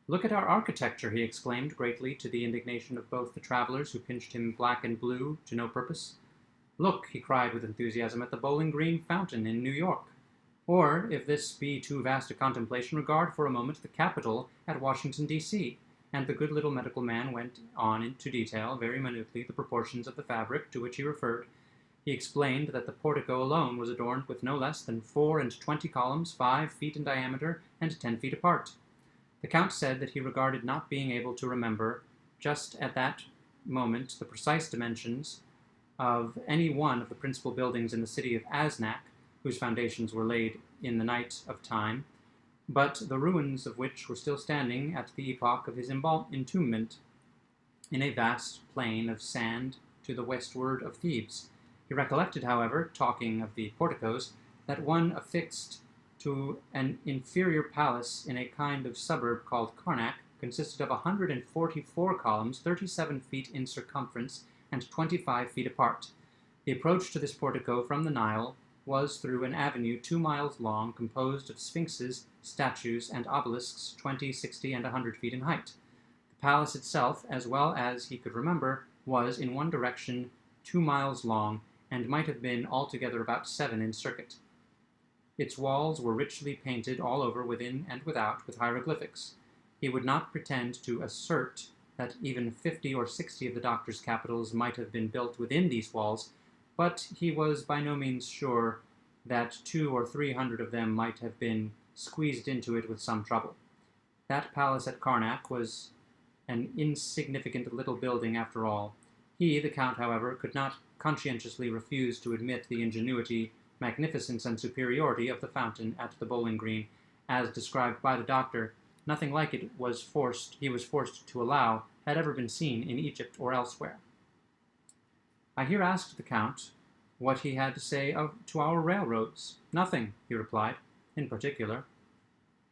"Look at our architecture," he exclaimed greatly, to the indignation of both the travelers, who pinched him black and blue to no purpose. "Look," he cried with enthusiasm, "at the Bowling Green fountain in New York. Or, if this be too vast a contemplation, regard for a moment the Capitol at Washington, D.C." And the good little medical man went on into detail, very minutely, the proportions of the fabric to which he referred. He explained that the portico alone was adorned with no less than 24 columns, 5 feet in diameter and 10 feet apart. The Count said that he regarded not being able to remember just at that moment the precise dimensions of any one of the principal buildings in the city of Asnak, whose foundations were laid in the night of time, but the ruins of which were still standing at the epoch of his entombment, in a vast plain of sand to the westward of Thebes. He recollected, however, talking of the porticos, that one affixed to an inferior palace in a kind of suburb called Karnak consisted of 144 columns, 37 feet in circumference and 25 feet apart. The approach to this portico from the Nile was through an avenue 2 miles long, composed of sphinxes, statues, and obelisks 20, 60, and 100 feet in height. The palace itself, as well as he could remember, was in one direction 2 miles long, and might have been altogether about 7 in circuit. Its walls were richly painted all over, within and without, with hieroglyphics. He would not pretend to assert that even 50 or 60 of the doctor's capitals might have been built within these walls, but he was by no means sure that 200 or 300 of them might have been squeezed into it with some trouble. That palace at Karnak was an insignificant little building after all. He, the Count, however, could not conscientiously refuse to admit the ingenuity, magnificence, and superiority of the fountain at the Bowling Green, as described by the doctor. Nothing like it he was forced to allow had ever been seen in Egypt or elsewhere. I here asked the Count what he had to say to our railroads. "Nothing," he replied, "in particular.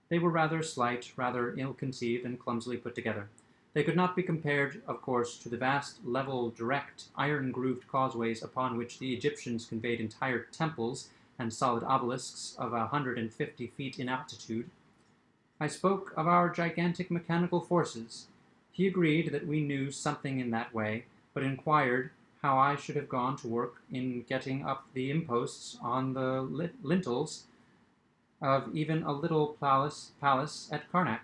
They were rather slight, rather ill-conceived, and clumsily put together. They could not be compared, of course, to the vast, level, direct, iron-grooved causeways upon which the Egyptians conveyed entire temples and solid obelisks of 150 feet in altitude. I spoke of our gigantic mechanical forces. He agreed that we knew something in that way, but inquired how I should have gone to work in getting up the imposts on the lintels of even a little palace at Karnak.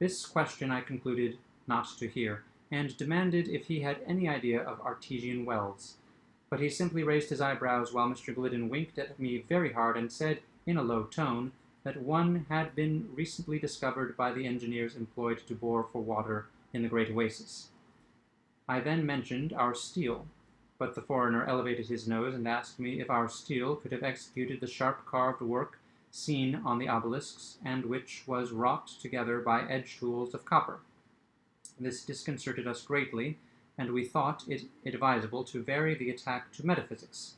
This question I concluded not to hear, and demanded if he had any idea of artesian wells. But he simply raised his eyebrows, while Mr. Glidden winked at me very hard, and said, in a low tone, that one had been recently discovered by the engineers employed to bore for water in the great oasis. I then mentioned our steel, but the foreigner elevated his nose and asked me if our steel could have executed the sharp carved work seen on the obelisks, and which was wrought together by edge tools of copper. This disconcerted us greatly, and we thought it advisable to vary the attack to metaphysics.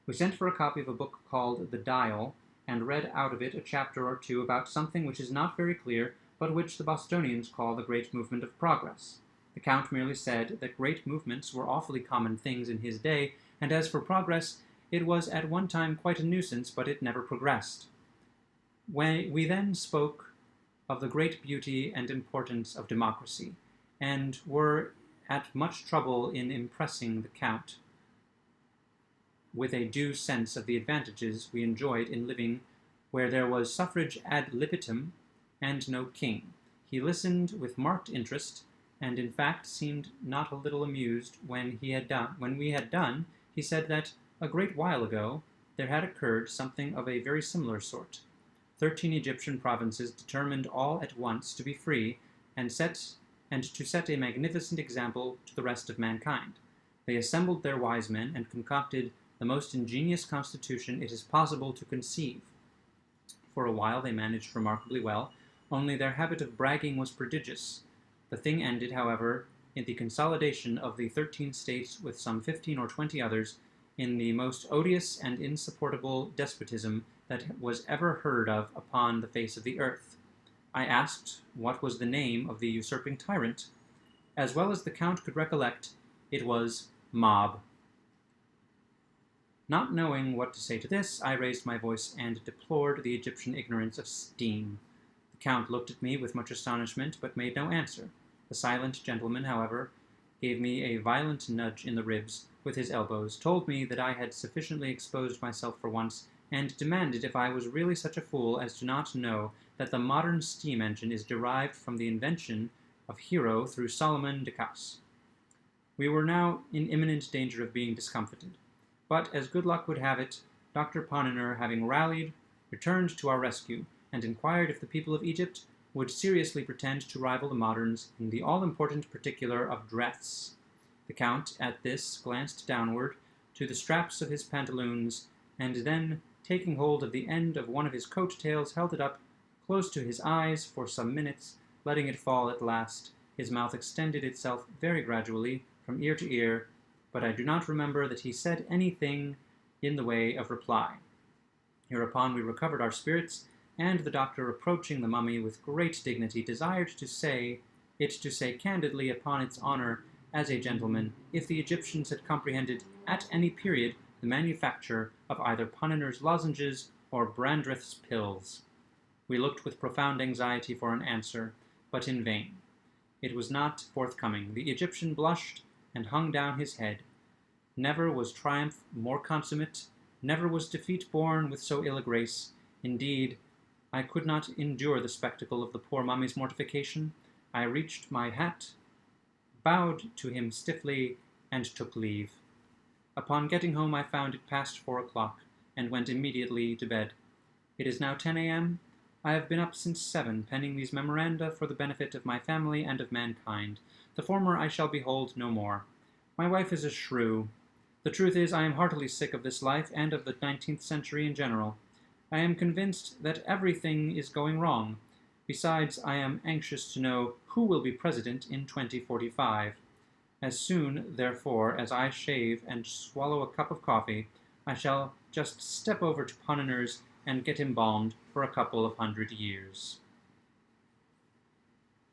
We sent for a copy of a book called The Dial, and read out of it a chapter or two about something which is not very clear, but which the Bostonians call the great movement of progress. The Count merely said that great movements were awfully common things in his day, and as for progress, it was at one time quite a nuisance, but it never progressed. We then spoke of the great beauty and importance of democracy, and were at much trouble in impressing the Count with a due sense of the advantages we enjoyed in living where there was suffrage ad libitum and no king. He listened with marked interest, and in fact seemed not a little amused when we had done. He said that a great while ago there had occurred something of a very similar sort. 13 Egyptian provinces determined all at once to be free, and to set a magnificent example to the rest of mankind. They assembled their wise men and concocted the most ingenious constitution it is possible to conceive. For a while they managed remarkably well, only their habit of bragging was prodigious. The thing ended, however, in the consolidation of the 13 states with some 15 or 20 others in the most odious and insupportable despotism that was ever heard of upon the face of the earth. I asked what was the name of the usurping tyrant. As well as the Count could recollect, it was Mob. Not knowing what to say to this, I raised my voice and deplored the Egyptian ignorance of steam. The The Count looked at me with much astonishment, but made no answer. The silent gentleman, however, gave me a violent nudge in the ribs with his elbows, told me that I had sufficiently exposed myself for once, and demanded if I was really such a fool as to not know that the modern steam engine is derived from the invention of Hero through Solomon de Caus. We were now in imminent danger of being discomfited, but as good luck would have it, Dr. Ponnonner, having rallied, returned to our rescue, and inquired if the people of Egypt would seriously pretend to rival the moderns in the all-important particular of dress. The Count, at this, glanced downward to the straps of his pantaloons, and then, taking hold of the end of one of his coat-tails, held it up close to his eyes for some minutes, letting it fall at last. His mouth extended itself very gradually from ear to ear, but I do not remember that he said anything in the way of reply. Hereupon we recovered our spirits, and the doctor, approaching the mummy with great dignity, desired to say candidly upon its honor as a gentleman, if the Egyptians had comprehended at any period the manufacture of either Ponnonner's lozenges or Brandreth's pills. We looked with profound anxiety for an answer, but in vain. It was not forthcoming. The Egyptian blushed and hung down his head. Never was triumph more consummate, never was defeat borne with so ill a grace. Indeed, I could not endure the spectacle of the poor mummy's mortification. I reached my hat, bowed to him stiffly, and took leave. Upon getting home I found it past 4 o'clock, and went immediately to bed. It is now 10 a.m. I have been up since 7, penning these memoranda for the benefit of my family and of mankind. The former I shall behold no more. My wife is a shrew. The truth is, I am heartily sick of this life, and of the 19th century in general. I am convinced that everything is going wrong. Besides, I am anxious to know who will be president in 2045. As soon, therefore, as I shave and swallow a cup of coffee, I shall just step over to Ponnonner's and get embalmed for a couple of 100 years.